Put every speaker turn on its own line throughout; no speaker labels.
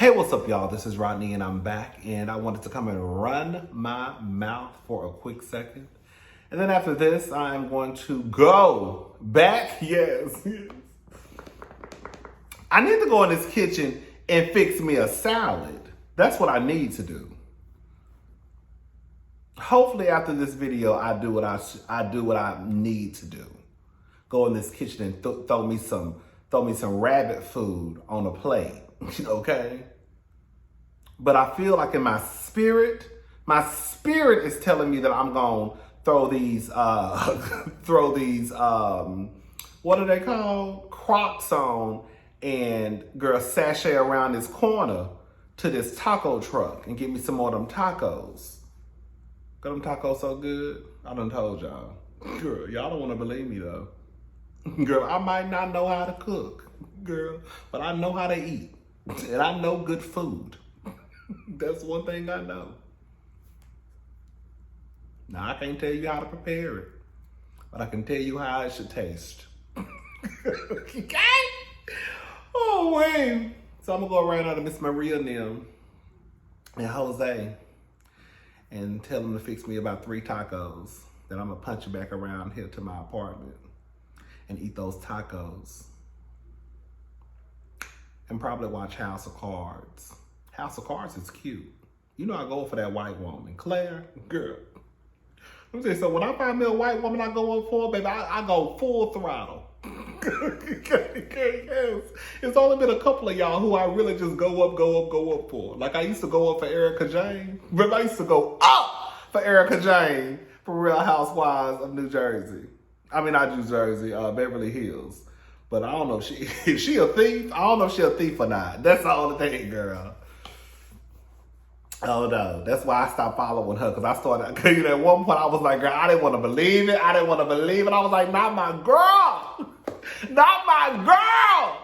Hey, what's up, y'all? This is Rodney, and I'm back, and I wanted to come and run my mouth for a quick second. And then after this, I'm going to go back. Yes. I need to go in this kitchen and fix me a salad. That's what I need to do. Hopefully, after this video, I do what I need to do. Go in this kitchen and throw me some rabbit food on a plate. Okay? But I feel like in my spirit is telling me that I'm gonna throw these what are they called? Crocs on, and girl, sashay around this corner to this taco truck and get me some more of them tacos. Girl, them tacos so good. I done told y'all. Girl, y'all don't wanna believe me though. Girl, I might not know how to cook, girl, but I know how to eat. And I know good food. That's one thing I know. Now, I can't tell you how to prepare it, but I can tell you how it should taste. Okay? Oh, wait. So I'm going to go around to Miss Maria and them and Jose and tell them to fix me about 3 tacos. Then I'm going to punch it back around here to my apartment and eat those tacos. And probably watch House of Cards. House of Cards is cute. You know I go for that white woman. Claire, girl. Let me tell you, so when I find me a white woman I go up for, baby, I go full throttle. Yes. It's only been a couple of y'all who I really just go up for. Like I used to go up for Erica Jane. But I used to go up for Erica Jane for Real Housewives of New Jersey. I mean, not New Jersey, Beverly Hills. But I don't know if she a thief. I don't know if she a thief or not. That's the only thing, girl. Oh no, that's why I stopped following her, because I started, cause at one point I was like, girl, I didn't want to believe it. I was like, not my girl. Not my girl.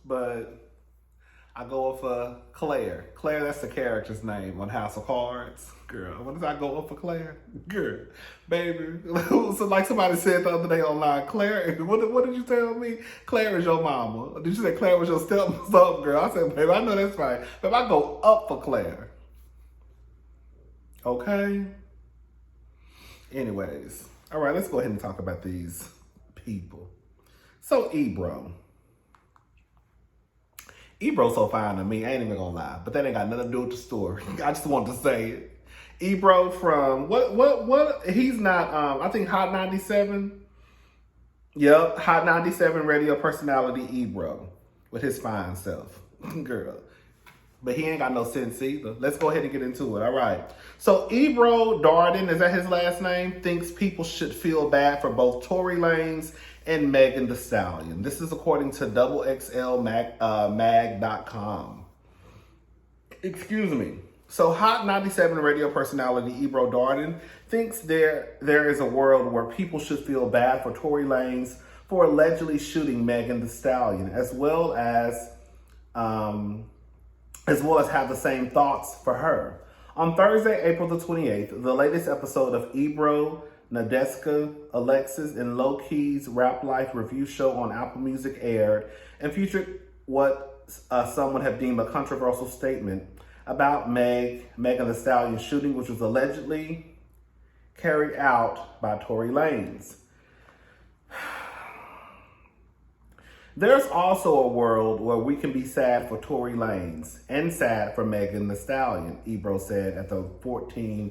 But I go up for Claire. Claire, that's the character's name on House of Cards. Girl, what did I go up for Claire? Girl, baby. So like somebody said the other day online, Claire, what did you tell me? Claire is your mama. Did you say Claire was your stepmom, girl? I said, baby, I know that's right. But I go up for Claire. Okay? Anyways. All right, let's go ahead and talk about these people. So Ebro. Ebro's so fine to me, I ain't even gonna lie. But that ain't got nothing to do with the story. I just wanted to say it. Ebro from, what, he's not, I think Hot 97. Yep, Hot 97 radio personality Ebro with his fine self. Girl. But he ain't got no sense either. Let's go ahead and get into it, all right. So Ebro Darden, is that his last name, thinks people should feel bad for both Tory Lanez and Megan Thee Stallion. This is according to XXLMag.com. Excuse me. So Hot 97 radio personality Ebro Darden thinks there is a world where people should feel bad for Tory Lanez for allegedly shooting Megan Thee Stallion, as well as have the same thoughts for her. On Thursday, April the 28th, the latest episode of Ebro, Nadeska, Alexis, and Low Key's Rap Life review show on Apple Music aired and featured what some would have deemed a controversial statement about Megan Thee Stallion shooting, which was allegedly carried out by Tory Lanez. There's also a world where we can be sad for Tory Lanez and sad for Megan Thee Stallion, Ebro said at the 14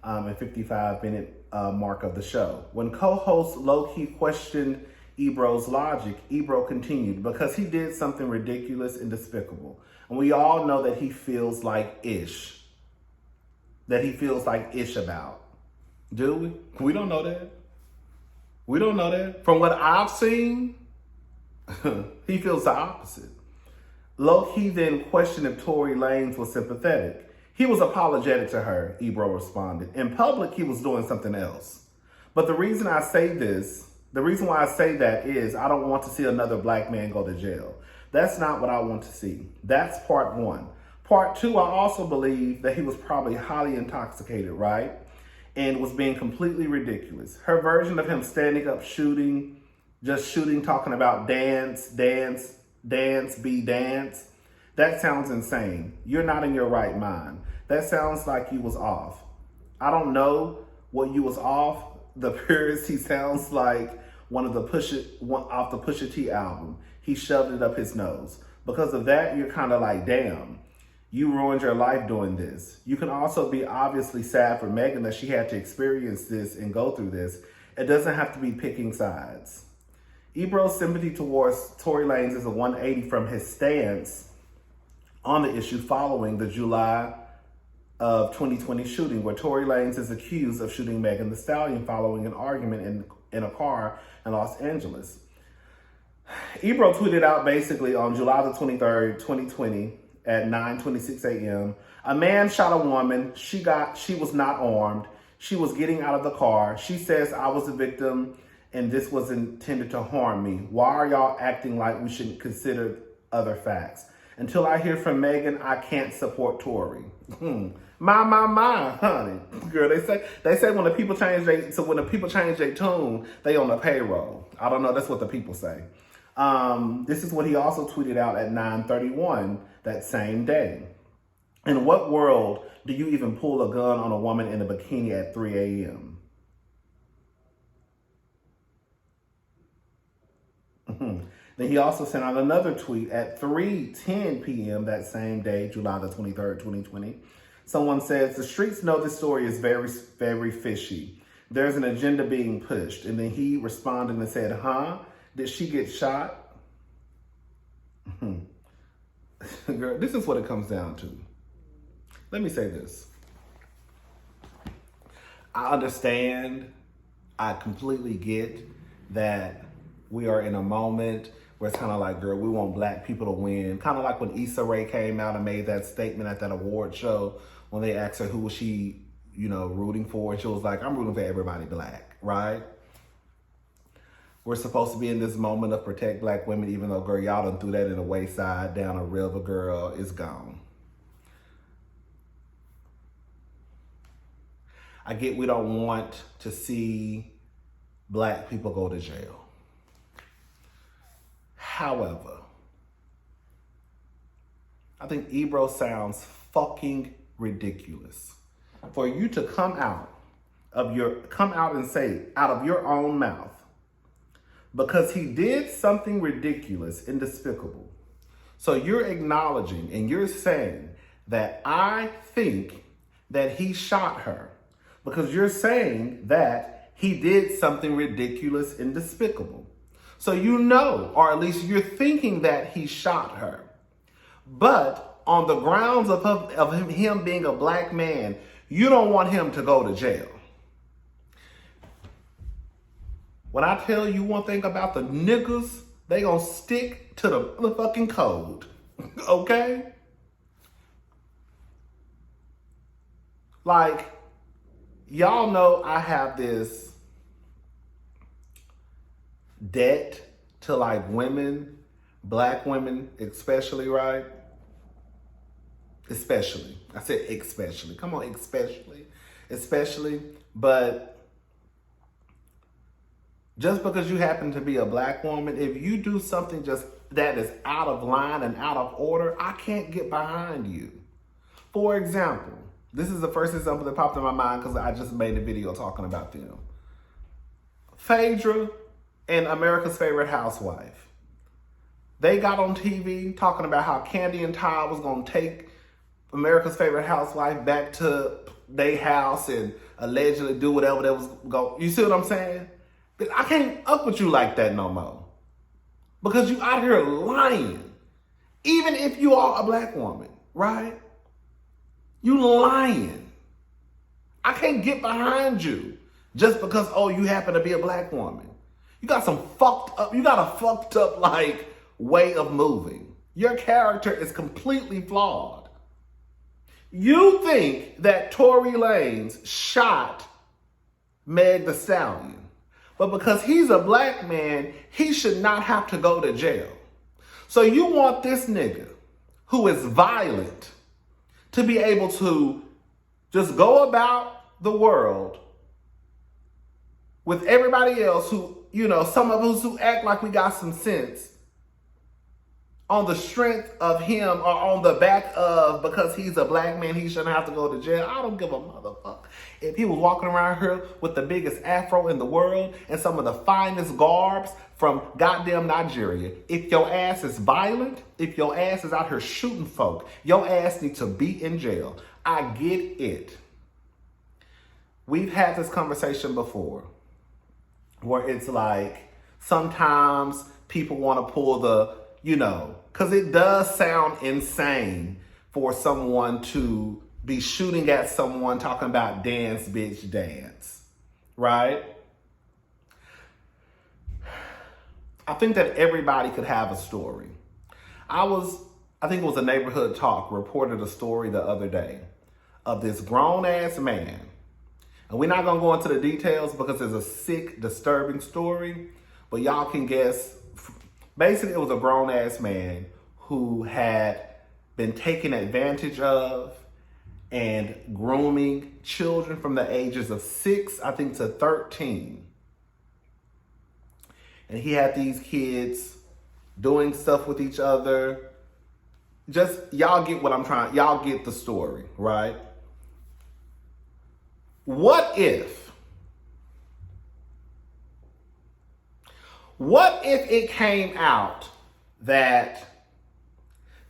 and 55 minute mark of the show. When co-host Low Key questioned Ebro's logic, Ebro continued, because he did something ridiculous and despicable. And we all know that he feels like ish. That he feels like ish about. Do we? We don't know that. We don't know that. From what I've seen, he feels the opposite. Low Key then questioned if Tory Lanez was sympathetic. He was apologetic to her, Ebro responded. In public, he was doing something else. But the reason why I say that is I don't want to see another black man go to jail. That's not what I want to see. That's part 1. Part 2, I also believe that he was probably highly intoxicated, right? And was being completely ridiculous. Her version of him standing up shooting, talking about dance, be dance, That sounds insane. You're not in your right mind. That sounds like you was off. I don't know what you was off. The purest, he sounds like one off the Pusha T album. He shoved it up his nose. Because of that, you're kind of like, damn, you ruined your life doing this. You can also be obviously sad for Megan that she had to experience this and go through this. It doesn't have to be picking sides. Ebro's sympathy towards Tory Lanez is a 180 from his stance on the issue following the July of 2020 shooting, where Tory Lanez is accused of shooting Megan Thee Stallion following an argument in a car in Los Angeles. Ebro tweeted out basically on July the 23rd, 2020 at 9:26 a.m. A man shot a woman. She was not armed. She was getting out of the car. She says, I was a victim and this was intended to harm me. Why are y'all acting like we shouldn't consider other facts? Until I hear from Megan, I can't support Tory. My, honey. Girl, they say when the people change their tune, they on the payroll. I don't know, that's what the people say. This is what he also tweeted out at 9:31 that same day. In what world do you even pull a gun on a woman in a bikini at 3 a.m.? Then he also sent out another tweet at 3:10 p.m. that same day, July the 23rd, 2020. Someone says, the streets know this story is very, very fishy. There's an agenda being pushed. And then he responded and said, did she get shot? Girl, this is what it comes down to. Let me say this. I understand, I completely get that we are in a moment where it's kind of like, girl, we want black people to win. Kind of like when Issa Rae came out and made that statement at that award show when they asked her who was she, rooting for. And she was like, I'm rooting for everybody black, right? We're supposed to be in this moment of protect black women, even though, girl, y'all done threw that in the wayside, down a river, girl, it's gone. I get we don't want to see black people go to jail. However, I think Ebro sounds fucking ridiculous. For you to come out and say out of your own mouth, because he did something ridiculous and despicable. So you're acknowledging and you're saying that I think that he shot her, because you're saying that he did something ridiculous and despicable. So or at least you're thinking that he shot her. But on the grounds of him being a black man, you don't want him to go to jail. When I tell you one thing about the niggas, they gonna stick to the motherfucking code, okay? Like, y'all know I have this debt to like women, black women especially, right? Especially. I said especially. Come on, especially. But just because you happen to be a black woman, if you do something just that is out of line and out of order, I can't get behind you. For example, this is the first example that popped in my mind because I just made a video talking about them. Phaedra and America's Favorite Housewife. They got on TV talking about how Candy and Todd was going to take America's Favorite Housewife back to their house and allegedly do whatever that was going. You see what I'm saying? I can't up with you like that no more. Because you out here lying. Even if you are a black woman, right? You lying. I can't get behind you just because, you happen to be a black woman. You got a fucked up like way of moving. Your character is completely flawed. You think that Tory Lanez shot Meg Thee Stallion. But because he's a black man, he should not have to go to jail. So you want this nigga who is violent to be able to just go about the world with everybody else who, some of us who act like we got some sense on the strength of him or on the back of because he's a black man, he shouldn't have to go to jail. I don't give a motherfucker. If he was walking around here with the biggest afro in the world and some of the finest garbs from goddamn Nigeria, if your ass is violent, if your ass is out here shooting folk, your ass needs to be in jail. I get it. We've had this conversation before where it's like sometimes people want to pull the, because it does sound insane for someone to be shooting at someone talking about dance, bitch, dance, right? I think that everybody could have a story. I think it was a Neighborhood Talk, reported a story the other day of this grown-ass man. And we're not going to go into the details because it's a sick, disturbing story, but y'all can guess. Basically, it was a grown-ass man who had been taken advantage of and grooming children from the ages of 6, I think, to 13. And he had these kids doing stuff with each other. Just, y'all get y'all get the story, right? What if it came out that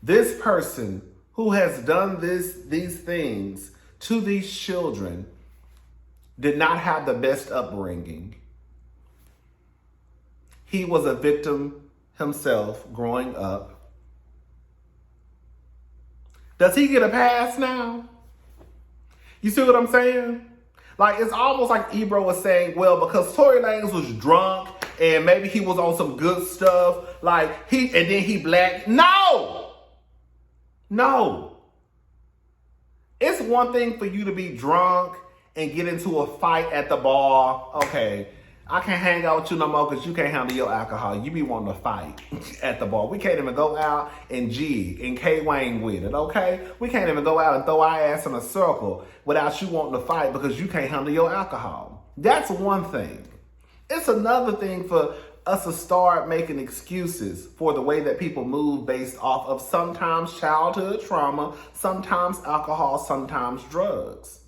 this person who has done these things to these children did not have the best upbringing? He was a victim himself growing up. Does he get a pass now? You see what I'm saying? Like, it's almost like Ebro was saying, well, because Tory Lanez was drunk and maybe he was on some good stuff, and then he black. No! It's one thing for you to be drunk and get into a fight at the bar. Okay, I can't hang out with you no more because you can't handle your alcohol. You be wanting to fight at the bar. We can't even go out and jig and K-Wayne with it, okay? We can't even go out and throw our ass in a circle without you wanting to fight because you can't handle your alcohol. That's one thing. It's another thing for us to start making excuses for the way that people move based off of sometimes childhood trauma, sometimes alcohol, sometimes drugs.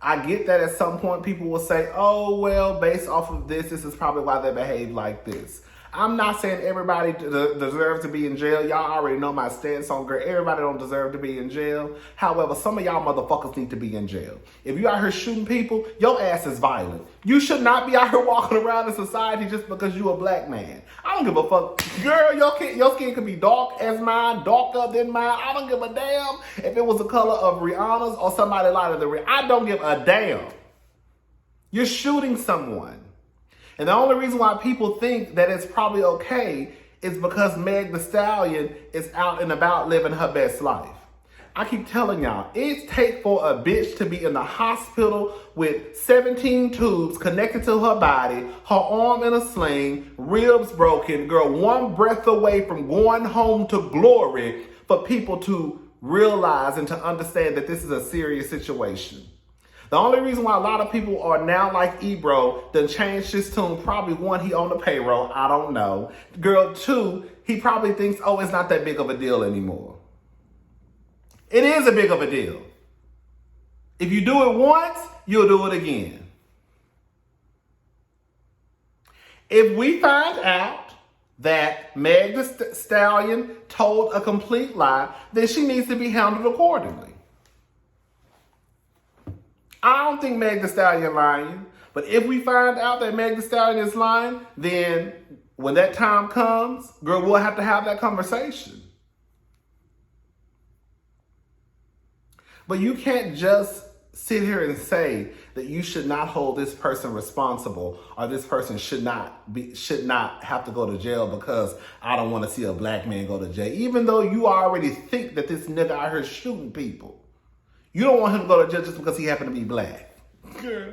I get that at some point people will say, oh, well, based off of this is probably why they behave like this. I'm not saying everybody deserves to be in jail. Y'all already know my stance on girl. Everybody don't deserve to be in jail. However, some of y'all motherfuckers need to be in jail. If you out here shooting people, your ass is violent. You should not be out here walking around in society just because you a black man. I don't give a fuck. Girl, your skin could be dark as mine, darker than mine. I don't give a damn if it was the color of Rihanna's or somebody lighter than Rihanna. I don't give a damn. You're shooting someone. And the only reason why people think that it's probably okay is because Meg the Stallion is out and about living her best life. I keep telling y'all, it takes for a bitch to be in the hospital with 17 tubes connected to her body, her arm in a sling, ribs broken, girl, one breath away from going home to glory for people to realize and to understand that this is a serious situation. The only reason why a lot of people are now like Ebro, done changed his tune, probably one, he on the payroll, I don't know. Girl, two, he probably thinks, oh, it's not that big of a deal anymore. It is a big of a deal. If you do it once, you'll do it again. If we find out that Meg the Stallion told a complete lie, then she needs to be handled accordingly. I don't think Meg the Stallion lying, but if we find out that Meg the Stallion is lying, then when that time comes, girl, we'll have to have that conversation. But you can't just sit here and say that you should not hold this person responsible or this person should not have to go to jail because I don't want to see a black man go to jail, even though you already think that this nigga out here shooting people. You don't want him to go to jail just because he happened to be black. Girl.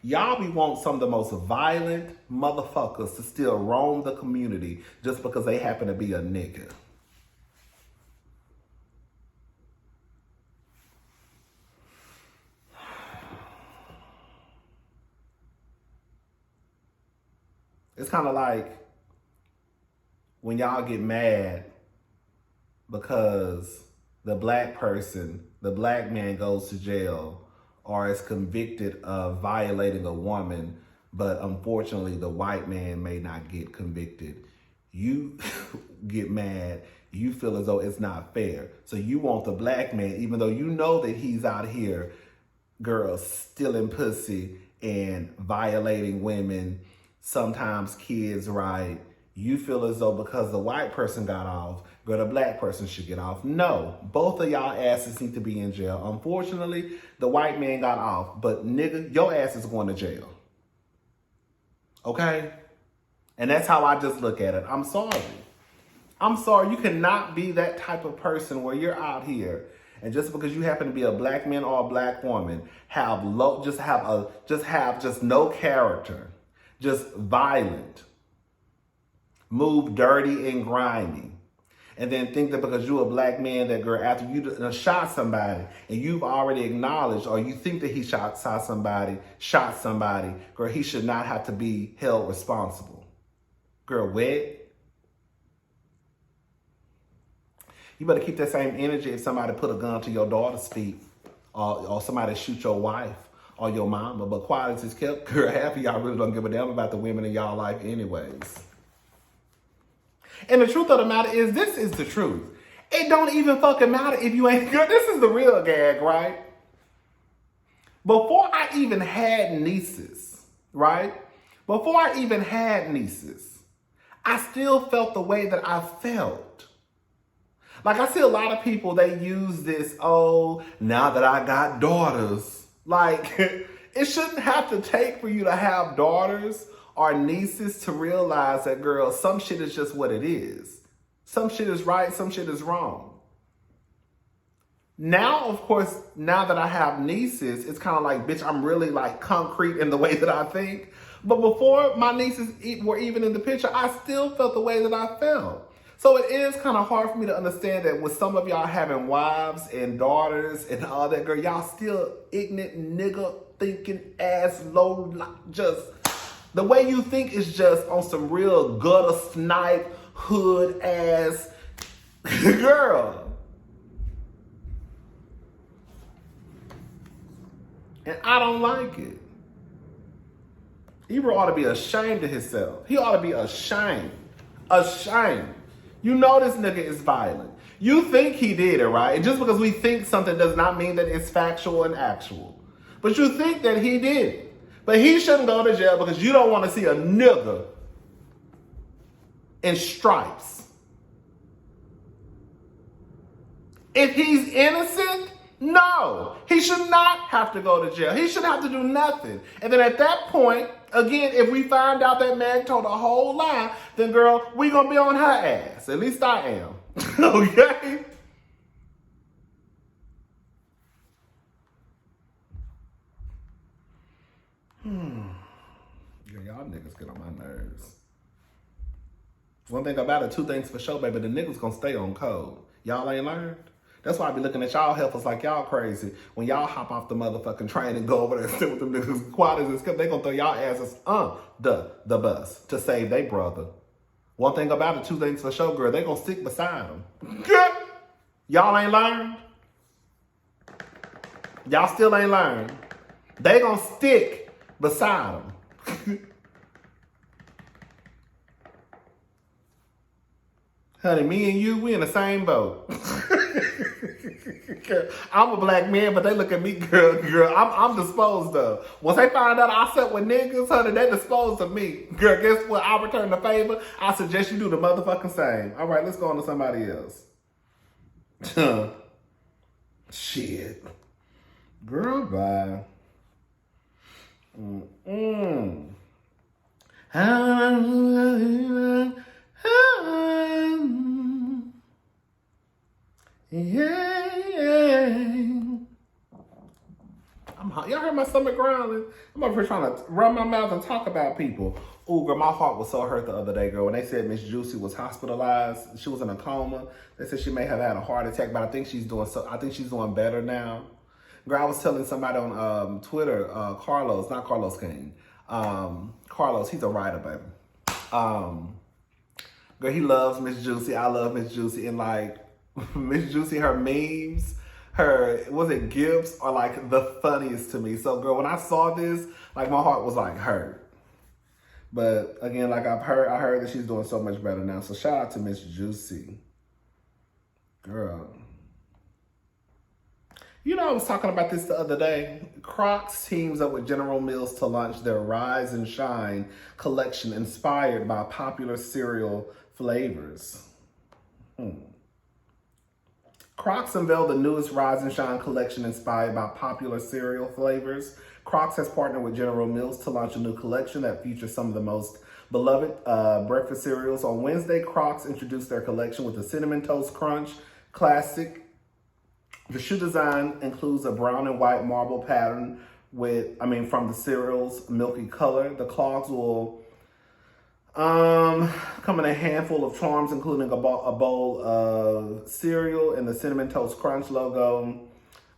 Y'all be want some of the most violent motherfuckers to still roam the community just because they happen to be a nigga. It's kind of like when y'all get mad because the black man goes to jail or is convicted of violating a woman, but unfortunately the white man may not get convicted. You get mad. You feel as though it's not fair. So you want the black man, even though you know that he's out here, girl, stealing pussy and violating women, sometimes kids, right? You feel as though because the white person got off, girl, the black person should get off. No, both of y'all asses need to be in jail. Unfortunately, the white man got off, but nigga, your ass is going to jail. Okay? And that's how I just look at it. I'm sorry. I'm sorry. You cannot be that type of person where you're out here and just because you happen to be a black man or a black woman, have no character, just violent, move dirty and grimy, and then think that because you're a black man, that girl, after you shot somebody and you've already acknowledged, or you think that he shot somebody, girl, he should not have to be held responsible. Girl, what? You better keep that same energy if somebody put a gun to your daughter's feet, or somebody shoot your wife or your mama. But quiet as it's kept, girl, half of y'all really don't give a damn about the women in y'all life anyways. And the truth of the matter is, this is the truth. It don't even fucking matter if you ain't good. This is the real gag, right? Before I even had nieces, right? Before I even had nieces, I still felt the way that I felt. Like, I see a lot of people, they use this, oh, now that I got daughters. Like, it shouldn't have to take for you to have daughters or nieces to realize that, girl, some shit is just what it is. Some shit is right, some shit is wrong. Now, of course, now that I have nieces, it's kind of like, bitch, I'm really like concrete in the way that I think. But before my nieces were even in the picture, I still felt the way that I felt. So it is kind of hard for me to understand that with some of y'all having wives and daughters and all that, girl, y'all still ignorant, nigga, thinking ass, low, just the way you think is just on some real gutter snipe, hood ass, girl. And I don't like it. Ebro ought to be ashamed of himself. He ought to be ashamed. Ashamed. You know this nigga is violent. You think he did it, right? And just because we think something does not mean that it's factual and actual. But you think that he did it. But he shouldn't go to jail because you don't want to see a nigga in stripes. If he's innocent, no, he should not have to go to jail. He shouldn't have to do nothing. And then at that point, again, if we find out that man told a whole lie, then girl, we gonna be on her ass. At least I am. Okay? Yeah, y'all niggas get on my nerves. One thing about it, two things for sure, baby. The niggas gonna stay on code. Y'all ain't learned? That's why I be looking at y'all heifers like y'all crazy. When y'all hop off the motherfucking train and go over there and sit with them niggas quiet as it's kept, they gonna throw y'all asses on the bus to save they brother. One thing about it, two things for sure, girl, they gonna stick beside them. Y'all ain't learned? Y'all still ain't learned? They gonna stick beside them. Honey, me and you, we in the same boat. I'm a black man, but they look at me, girl, I'm disposed of. Once they find out I slept with niggas, honey, they disposed of me. Girl, guess what? I return the favor. I suggest you do the motherfucking same. All right, let's go on to somebody else. Shit. Girl, bye. I'm hot. Y'all heard my stomach growling? I'm over here trying to run my mouth and talk about people. Ooh, girl, my heart was so hurt the other day, girl. When they said Miss Juicy was hospitalized, she was in a coma. They said she may have had a heart attack, but I think she's doing better now. Girl, I was telling somebody on Twitter, Carlos, not Carlos King. Carlos, he's a writer, baby. Girl, he loves Miss Juicy. I love Miss Juicy. And like, Miss Juicy, her memes, her, was it gifts, are like the funniest to me. So girl, when I saw this, like my heart was like hurt. But again, like I heard that she's doing so much better now. So shout out to Miss Juicy. Girl. You know, I was talking about this the other day. Crocs teams up with General Mills to launch their Rise and Shine collection inspired by popular cereal flavors. Crocs unveiled the newest Rise and Shine collection inspired by popular cereal flavors. Crocs has partnered with General Mills to launch a new collection that features some of the most beloved breakfast cereals. On Wednesday, Crocs introduced their collection with the Cinnamon Toast Crunch Classic. The shoe design includes a brown and white marble pattern from the cereal's milky color. The clogs will come in a handful of charms, including a bowl of cereal and the Cinnamon Toast Crunch logo.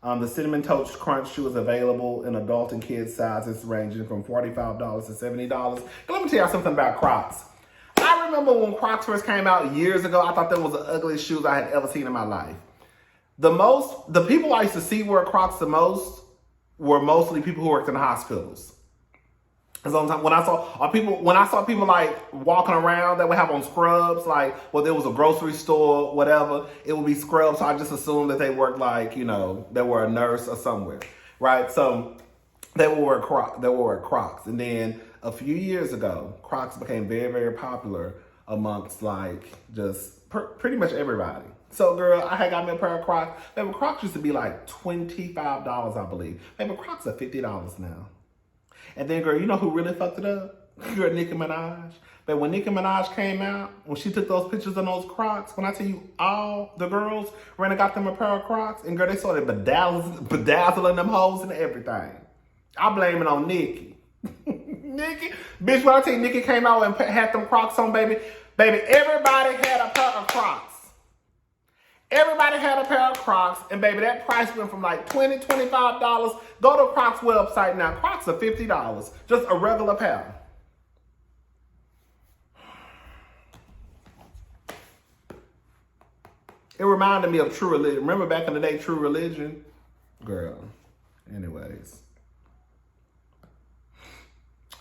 The Cinnamon Toast Crunch shoe is available in adult and kids sizes ranging from $45 to $70. And let me tell y'all something about Crocs. I remember when Crocs first came out years ago, I thought that was the ugliest shoes I had ever seen in my life. The people I used to see wear Crocs the most were mostly people who worked in the hospitals. And sometimes when I saw people like walking around that would have on scrubs, like whether it was a grocery store, whatever, it would be scrubs. So I just assumed that they worked like, you know, they were a nurse or somewhere, right? So they would wear Crocs. And then a few years ago, Crocs became very, very popular amongst like just pretty much everybody. So, girl, I had got me a pair of Crocs. Baby, Crocs used to be like $25, I believe. Baby, Crocs are $50 now. And then, girl, you know who really fucked it up? Girl, Nicki Minaj. But when Nicki Minaj came out, when she took those pictures on those Crocs, when I tell you all the girls ran and got them a pair of Crocs, and girl, they started bedazzling them hoes and everything. I blame it on Nicki. Nicki, bitch, when I tell you Nicki came out and had them Crocs on, baby, everybody had a pair of Crocs. Everybody had a pair of Crocs, and baby, that price went from like $20, $25. Go to Crocs website now. Crocs are $50, just a regular pair. It reminded me of True Religion. Remember back in the day, True Religion? Girl, anyways.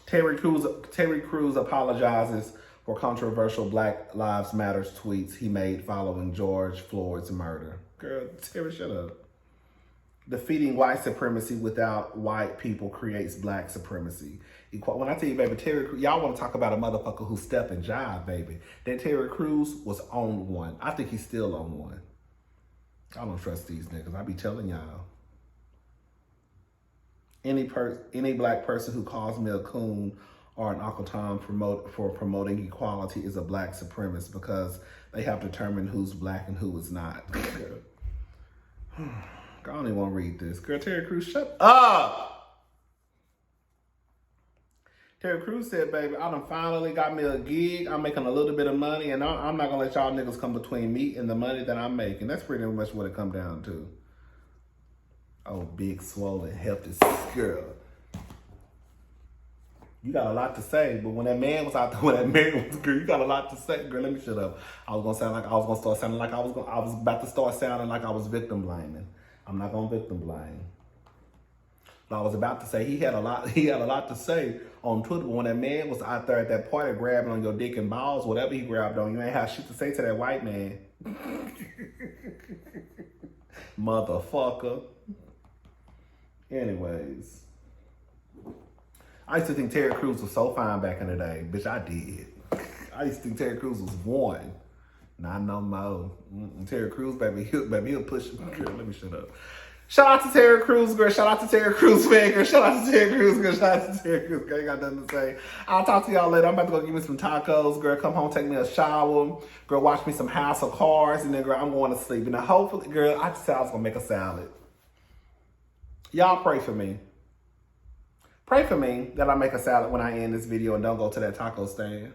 Terry Crews apologizes for controversial Black Lives Matter tweets he made following George Floyd's murder. Girl, Terry, shut up. Defeating white supremacy without white people creates black supremacy. When I tell you, baby, Terry, y'all want to talk about a motherfucker who step and jive, baby. That Terry Crews was on one. I think he's still on one. I don't trust these niggas. I be telling y'all. Any black person who calls me a coon or an Uncle Tom for promoting equality is a black supremacist because they have determined who's black and who is not. Girl, I don't even want to read this. Girl, Terry Crews, shut up! Terry Crews said, baby, I done finally got me a gig. I'm making a little bit of money, and I'm not going to let y'all niggas come between me and the money that I'm making. That's pretty much what it come down to. Oh, big, swollen, hefty girl. You got a lot to say, but when that man was out there, girl, you got a lot to say. Girl, let me shut up. I was about to start sounding like I was victim blaming. I'm not gonna victim blame. But I was about to say he had a lot to say on Twitter, but when that man was out there at that party grabbing on your dick and balls, whatever he grabbed on, you ain't have shit to say to that white man. Motherfucker. Anyways. I used to think Terry Crews was so fine back in the day. Bitch, I did. I used to think Terry Crews was one. Not no more. Terry Crews, baby, he'll push. Girl, let me shut up. Shout out to Terry Crews, girl. Shout out to Terry Crews, man, girl. Shout out to Terry Crews, girl. Shout out to Terry Crews, girl. You got nothing to say. I'll talk to y'all later. I'm about to go give me some tacos, girl. Come home, take me a shower. Girl, watch me some House of Cards. And then, girl, I'm going to sleep. And then hopefully, girl, I just said I was going to make a salad. Y'all pray for me. Pray for me that I make a salad when I end this video and don't go to that taco stand.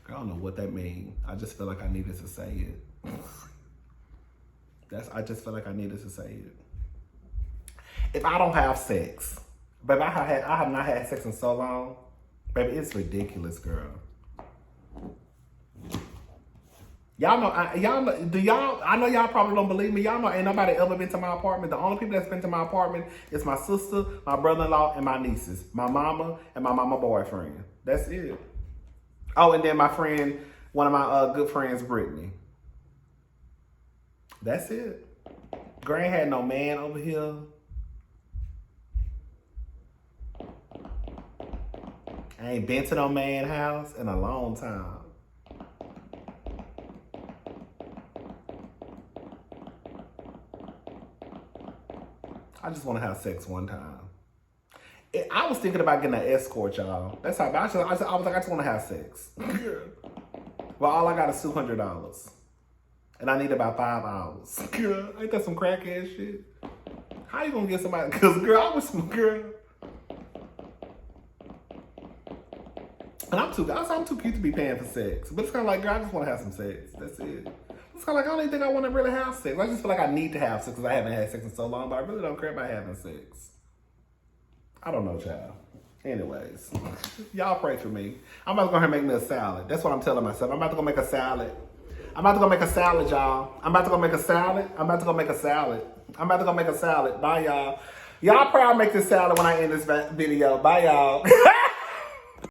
I don't know what that means. I just feel like I needed to say it. I just feel like I needed to say it. If I don't have sex, baby, I have not had sex in so long. Baby, it's ridiculous, girl. Y'all know, I know y'all probably don't believe me. Y'all know ain't nobody ever been to my apartment. The only people that's been to my apartment is my sister, my brother-in-law, and my nieces. My mama and my mama boyfriend. That's it. Oh, and then my friend, one of my good friends, Brittany. That's it. Girl ain't had no man over here. I ain't been to no man house in a long time. I just want to have sex one time. I was thinking about getting an escort, y'all. That's how I was like, I just want to have sex. Well, all I got is $200. And I need about 5 hours. Girl, ain't that some crackhead shit? How you gonna get somebody? Because, girl, I was some girl. And I'm too cute to be paying for sex. But it's kind of like, girl, I just want to have some sex. That's it. It's kind of like, I don't even think I want to really have sex. I just feel like I need to have sex because I haven't had sex in so long, but I really don't care about having sex. I don't know, child. Anyways, y'all pray for me. I'm about to go ahead and make me a salad. That's what I'm telling myself. I'm about to go make a salad. I'm about to go make a salad, y'all. I'm about to go make a salad. I'm about to go make a salad. I'm about to go make a salad. Bye, y'all. Y'all pray I make this salad when I end this video. Bye, y'all.